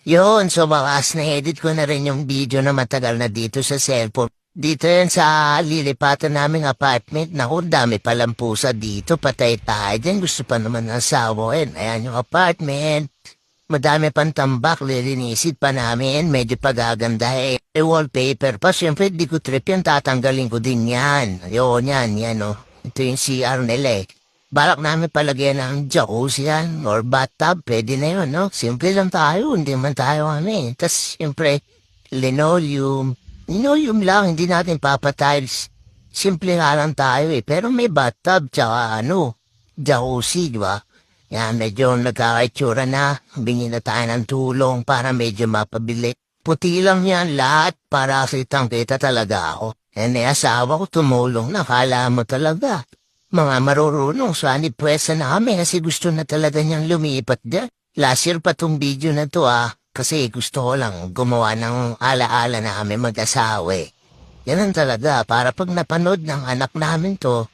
Yun, so wakas na-edit ko na rin yung video na matagal na dito sa cellphone. Dito yan sa lilipatan naming apartment. Naku, dami palang pusa dito. Patay tayo dyan. Gusto pa naman ng asawa. Ayan yung apartment. Madami pang tambak. Lilinisid pa namin. Medyo pagaganda eh. Wallpaper pa. Siyempre, di ko trip yan. Tatanggalin ko din yan. Ayun, yan, oh. Ito yung CR nila eh. Balak namin palagyan ng jacuzzi yan or bathtub, pwede na yun, no? Simple lang tayo, hindi man tayo Tapos, siyempre, linoleum. Linoleum lang, hindi natin papatiles. Simple nga lang tayo eh. Pero may bathtub, tsaka jacuzzi, di ba? Yan, medyo nagkakaitsura na. Bingi na tayo ng tulong para medyo mapabili. Puti lang yan lahat para kitang-kita talaga ako. Asawa ko tumulong na, kala mo talaga. Mga marurunong saan pwesa na kami kasi gusto na talaga niyang lumipat dyan. Last year pa tong video na to kasi gusto ko lang gumawa ng alaala na kami mag-asawa eh. Yan ang talaga para pag napanood ng anak namin to,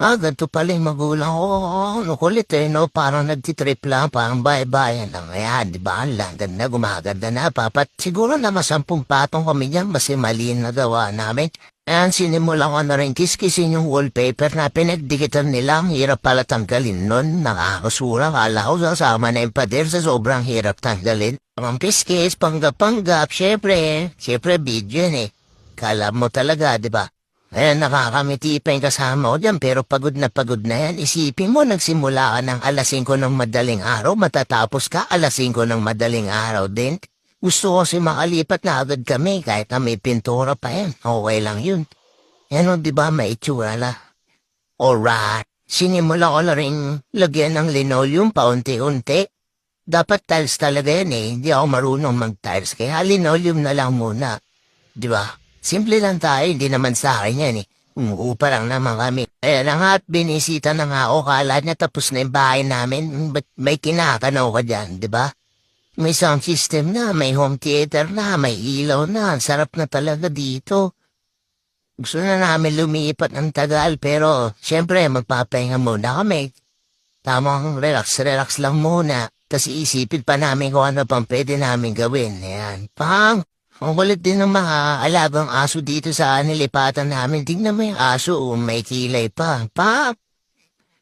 ganito pala yung magulang ko, kulit eh, no? Parang nagtitrip lang, parang bye-bye lang. Ayan, di ba? Ang langgad na, gumaganda na, papat. Siguro na 10 patong kami dyan, kasi mali na gawa namin. Ayan, sinimulan ko na rin kiskisin yung wallpaper na pinagdikitan nila. Ang hirap pala tanggalin nun. Nakakasura, kala ko sasama na yung pader sa sobrang hirap tanggalin. Ang kiskis, panggap-panggap, syempre video yan eh. Kala mo talaga, di ba? Ayan, nakakamiti pa yung kasama ko dyan, pero pagod na yan. Isipin mo, nagsimula ka ng alas 5 ng madaling araw, matatapos ka alas 5 ng madaling araw din. Gusto ko kasi makalipat na agad kami, kahit na may pintura pa yan. Okay lang yun. Yan o, di ba, may itsura la. Alright, sinimula ko na rin lagyan ng linoleum paunti-unti. Dapat tiles talaga yan eh, hindi ako marunong mag-tiles, kaya linoleum na lang muna. Di ba? Simple lang tayo, hindi naman sa akin yan eh. Umuupa lang naman kami. Ayan na nga at binisita na nga ako. Kala niya tapos na yung bahay namin. Ba't may kinakanaw ka dyan, di ba? May sound system na, may home theater na, may ilaw na. Ang sarap na talaga dito. Gusto na namin lumipat ng tagal pero siyempre magpapahinga muna kami. Tamang relax lang muna. Tapos iisipin pa namin kung ano pang pwede namin gawin. Ayan. Ang kulit din ng mga alagang aso dito sa nilipatan namin. Tingnan mo yung aso, may kilay pa.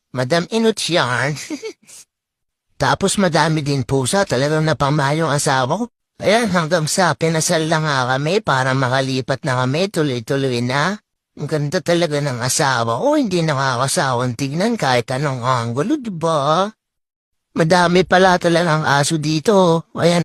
Madam Inut yarn. Tapos madami din pusa, talagang napamayong asawa ko. Ayan, hanggang sa pinasal na nga kami para makalipat na kami, tuloy-tuloy na. Ang ganda talaga ng asawa ko, hindi nakakasawang tignan kahit anong anggulo, diba? Madami pala talagang aso dito. Ayan.